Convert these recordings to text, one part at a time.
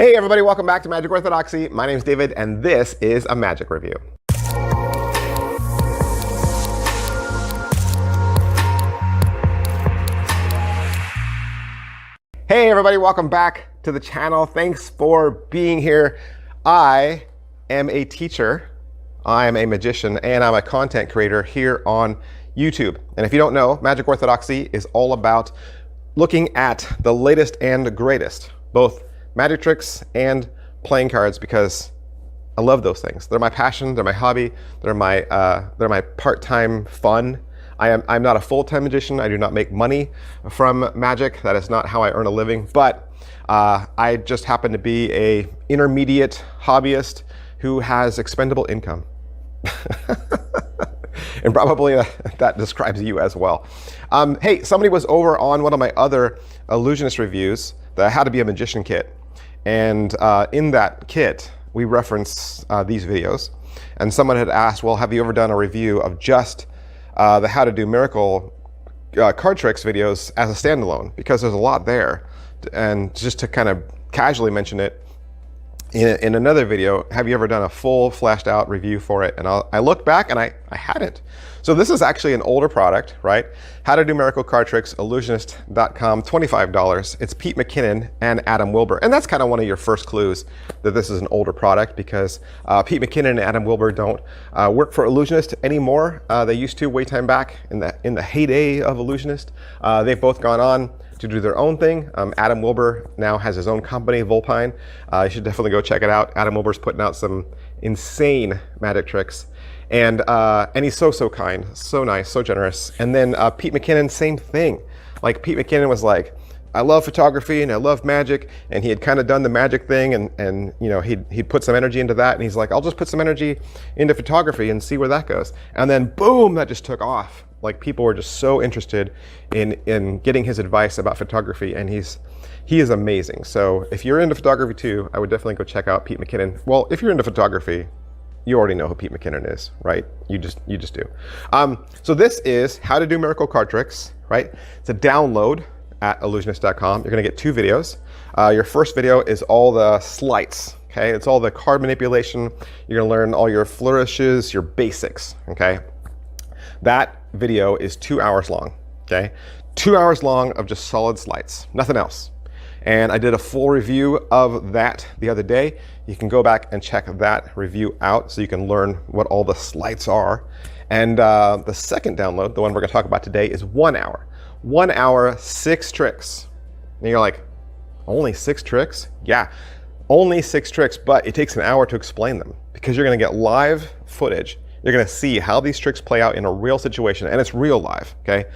Hey everybody, welcome back to Magic Orthodoxy. My name is David and this is a magic review. Hey everybody, welcome back to the channel. Thanks for being here. I am a teacher, I am a magician, and I'm a content creator here on YouTube. And if you don't know, Magic Orthodoxy is all about looking at the latest and greatest, both magic tricks and playing cards, because I love those things. They're my passion, they're my hobby, they're my part-time fun. I'm not a full-time magician. I do not make money from magic. That is not how I earn a living. But I just happen to be a intermediate hobbyist who has expendable income. And probably that describes you as well. Hey, somebody was over on one of my other illusionist reviews, the How to Be a Magician kit. And in that kit, we reference these videos. And someone had asked, well, have you ever done a review of just the How to Do Miracle card tricks videos as a standalone? Because there's a lot there. And just to kind of casually mention it, in another video, have you ever done a full flashed out review for it? And I looked back and I hadn't. So this is actually an older product, right? How to Do Miracle Card Tricks, illusionist.com, $25. It's Pete McKinnon and Adam Wilber. And that's kind of one of your first clues that this is an older product, because Pete McKinnon and Adam Wilber don't work for Illusionist anymore. They used to way time back in the heyday of Illusionist. They've both gone on to do their own thing. Adam Wilber now has his own company, Vulpine. You should definitely go check it out. Adam Wilber's putting out some insane magic tricks. And he's so kind, so nice, so generous. And then Pete McKinnon, same thing. Like Pete McKinnon was like, I love photography and I love magic, and he had kind of done the magic thing, and you know, he'd put some energy into that, and he's like, I'll just put some energy into photography and see where that goes. And then boom, that just took off. Like people were just so interested in getting his advice about photography, and he is amazing. So if you're into photography too, I would definitely go check out Pete McKinnon. Well, if you're into photography, you already know who Pete McKinnon is, right? You just do. So this is How to Do Miracle Card Tricks, right? It's a download at illusionist.com. You're gonna get 2 videos. Your first video is all the sleights, okay? It's all the card manipulation. You're gonna learn all your flourishes, your basics, okay? That video is 2 hours long, okay? 2 hours long of just solid sleights, nothing else. And I did a full review of that the other day. You can go back and check that review out so you can learn what all the sleights are. And the second download, the one we're gonna talk about today, is 1 hour. 1 hour, 6 tricks. And you're like, only 6 tricks? Yeah, only 6 tricks, but it takes an hour to explain them, because you're gonna get live footage. You're gonna see how these tricks play out in a real situation, and it's real live, okay?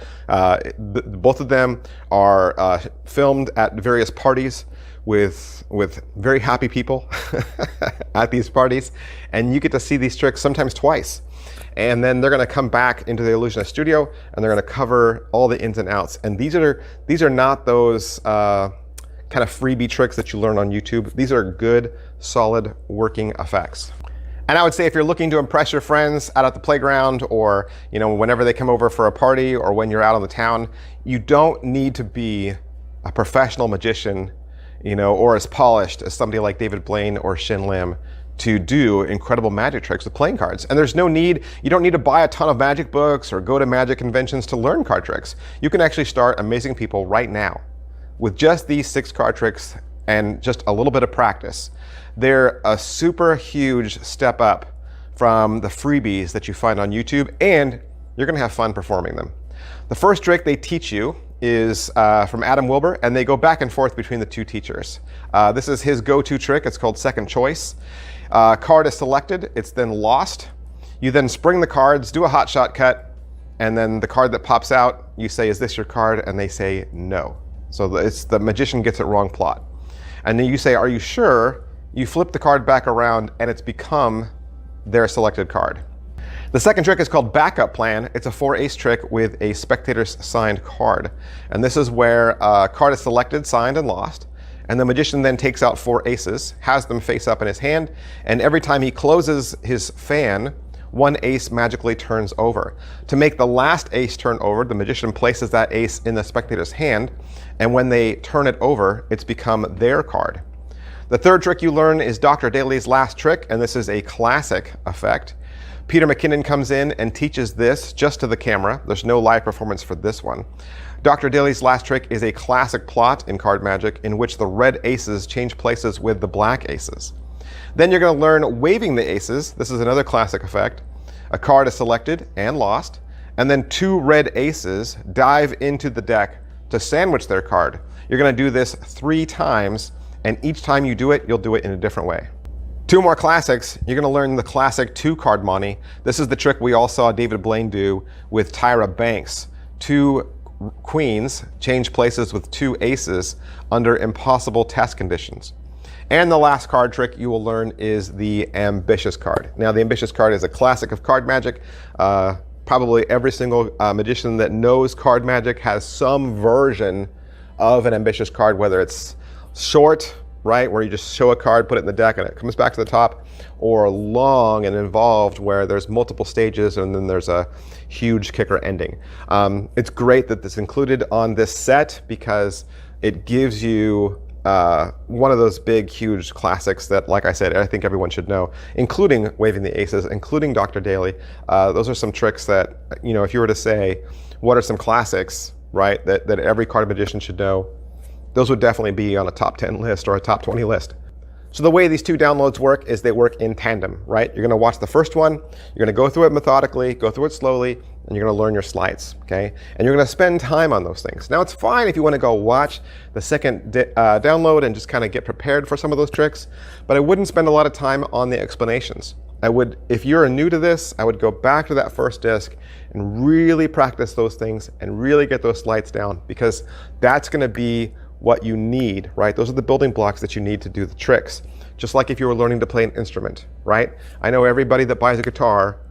Both of them are filmed at various parties with very happy people at these parties, and you get to see these tricks sometimes twice. And then they're gonna come back into the Illusionist studio, and they're gonna cover all the ins and outs. And these are not those kind of freebie tricks that you learn on YouTube. These are good, solid, working effects. And I would say if you're looking to impress your friends out at the playground, or you know, whenever they come over for a party, or when you're out on the town, you don't need to be a professional magician, you know, or as polished as somebody like David Blaine or Shin Lim to do incredible magic tricks with playing cards. And there's no need, you don't need to buy a ton of magic books or go to magic conventions to learn card tricks. You can actually start amazing people right now with just these 6 card tricks and just a little bit of practice. They're a super huge step up from the freebies that you find on YouTube, and you're gonna have fun performing them. The first trick they teach you is from Adam Wilber, and they go back and forth between the 2 teachers. This is his go-to trick. It's called Second Choice. Card is selected, it's then lost. You then spring the cards, do a hot shot cut, and then the card that pops out, you say, is this your card? And they say no. So the magician gets it wrong plot. And then you say, are you sure? You flip the card back around and it's become their selected card. The second trick is called Backup Plan. It's a 4-ace trick with a spectator's signed card. And this is where a card is selected, signed, and lost. And the magician then takes out 4 aces, has them face up in his hand, and every time he closes his fan, 1 ace magically turns over. To make the last ace turn over, the magician places that ace in the spectator's hand, and when they turn it over, it's become their card. The third trick you learn is Dr. Daley's last trick, and this is a classic effect. Peter McKinnon comes in and teaches this just to the camera. There's no live performance for this one. Dr. Daley's last trick is a classic plot in card magic in which the red aces change places with the black aces. Then you're going to learn waving the aces. This is another classic effect. A card is selected and lost, and then 2 red aces dive into the deck to sandwich their card. You're going to do this 3 times, and each time you do it, you'll do it in a different way. 2 more classics. You're going to learn the classic 2 Card Monty. This is the trick we all saw David Blaine do with Tyra Banks. 2 queens change places with 2 aces under impossible test conditions. And the last card trick you will learn is the ambitious card. Now, the ambitious card is a classic of card magic. Probably every single magician that knows card magic has some version of an ambitious card, whether it's short, right, where you just show a card, put it in the deck, and it comes back to the top, or long and involved, where there's multiple stages and then there's a huge kicker ending. It's great that this is included on this set because it gives you one of those big, huge classics that, like I said, I think everyone should know, including waving the aces, including Dr. Daley. Those are some tricks that, you know, if you were to say, what are some classics, right, that every card magician should know, those would definitely be on a top 10 list or a top 20 list. So the way these 2 downloads work is they work in tandem, right? You're going to watch the first one, you're going to go through it methodically, go through it slowly, and you're going to learn your slides, okay? And you're going to spend time on those things. Now, it's fine if you want to go watch the second download and just kind of get prepared for some of those tricks, but I wouldn't spend a lot of time on the explanations. I would, if you're new to this, I would go back to that first disc and really practice those things and really get those slides down, because that's going to be what you need, right? Those are the building blocks that you need to do the tricks. Just like if you were learning to play an instrument, right? I know everybody that buys a guitar,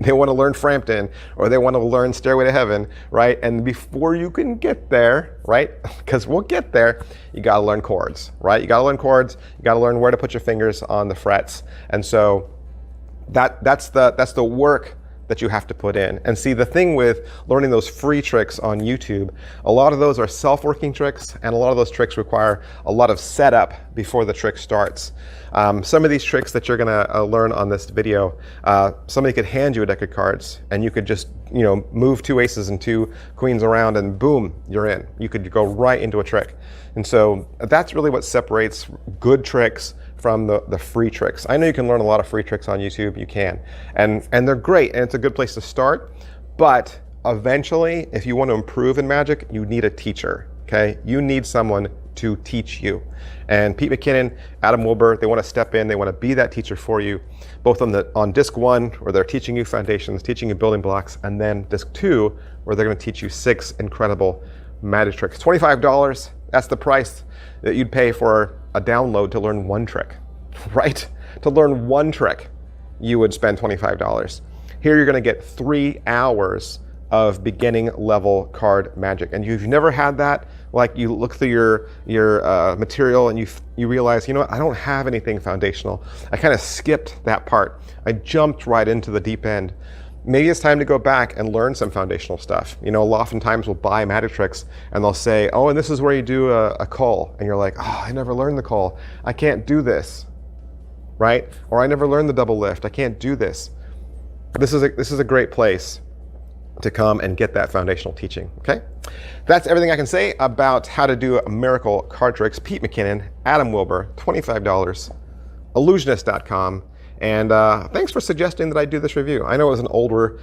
they want to learn Frampton or they want to learn Stairway to Heaven, right? And before you can get there, right? Because we'll get there, you got to learn chords, right? You got to learn chords. You got to learn where to put your fingers on the frets. And so that's the work that you have to put in. And see, the thing with learning those free tricks on YouTube, a lot of those are self-working tricks, and a lot of those tricks require a lot of setup before the trick starts. Some of these tricks that you're gonna learn on this video, somebody could hand you a deck of cards and you could just, you know, move 2 aces and 2 queens around and boom, you're in. You could go right into a trick. And so that's really what separates good tricks from the free tricks. I know you can learn a lot of free tricks on YouTube, you can. And they're great, and it's a good place to start. But eventually, if you want to improve in magic, you need a teacher, okay? You need someone to teach you. And Pete McKinnon, Adam Wilber, they want to step in, they want to be that teacher for you, both on disc 1, where they're teaching you foundations, teaching you building blocks, and then disc 2, where they're going to teach you 6 incredible magic tricks. $25, that's the price that you'd pay for a download to learn 1 trick, right? To learn 1 trick, you would spend $25. Here you're going to get 3 hours of beginning level card magic. And if you've never had that, like you look through your material and you realize, you know what, I don't have anything foundational. I kind of skipped that part. I jumped right into the deep end. Maybe it's time to go back and learn some foundational stuff. You know, oftentimes we'll buy magic tricks and they'll say, oh, and this is where you do a call. And you're like, oh, I never learned the call. I can't do this, right? Or I never learned the double lift. I can't do this. This is a great place to come and get that foundational teaching, okay? That's everything I can say about how to do miracle card tricks. Pete McKinnon, Adam Wilber, $25, illusionist.com. And thanks for suggesting that I do this review. I know it was an older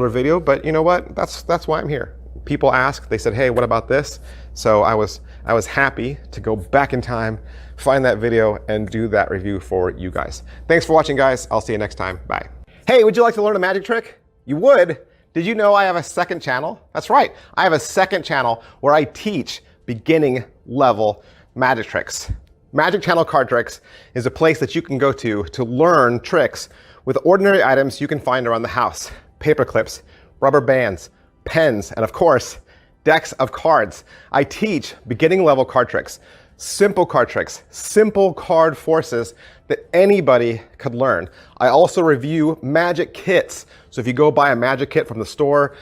video, but you know what? That's why I'm here. People ask, they said, hey, what about this? So I was happy to go back in time, find that video, and do that review for you guys. Thanks for watching, guys. I'll see you next time. Bye. Hey, would you like to learn a magic trick? You would? Did you know I have a second channel? That's right. I have a second channel where I teach beginning level magic tricks. Magic Channel Card Tricks is a place that you can go to learn tricks with ordinary items you can find around the house. Paper clips, rubber bands, pens, and of course, decks of cards. I teach beginning level card tricks. simple card tricks, simple card forces that anybody could learn. I also review magic kits. So if you go buy a magic kit from the store,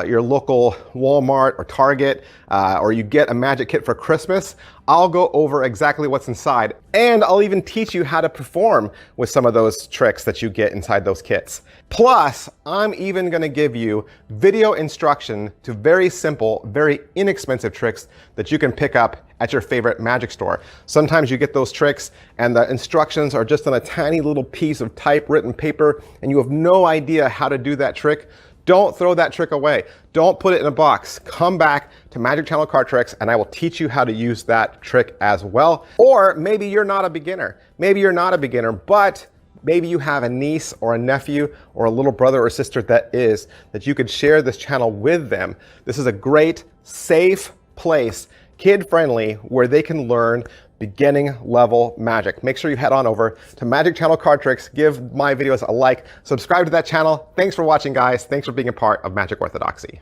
your local Walmart or Target, or you get a magic kit for Christmas, I'll go over exactly what's inside. And I'll even teach you how to perform with some of those tricks that you get inside those kits. Plus, I'm even gonna give you video instruction to very simple, very inexpensive tricks that you can pick up at your favorite magic store. Sometimes you get those tricks and the instructions are just on a tiny little piece of typewritten paper and you have no idea how to do that trick. Don't throw that trick away. Don't put it in a box. Come back to Magic Channel Card Tricks and I will teach you how to use that trick as well. Or maybe you're not a beginner. Maybe you're not a beginner, but maybe you have a niece or a nephew or a little brother or sister that you could share this channel with them. This is a great, safe place, kid-friendly, where they can learn beginning level magic. Make sure you head on over to Magic Channel Card Tricks, give my videos a like, subscribe to that channel. Thanks for watching, guys. Thanks for being a part of Magic Orthodoxy.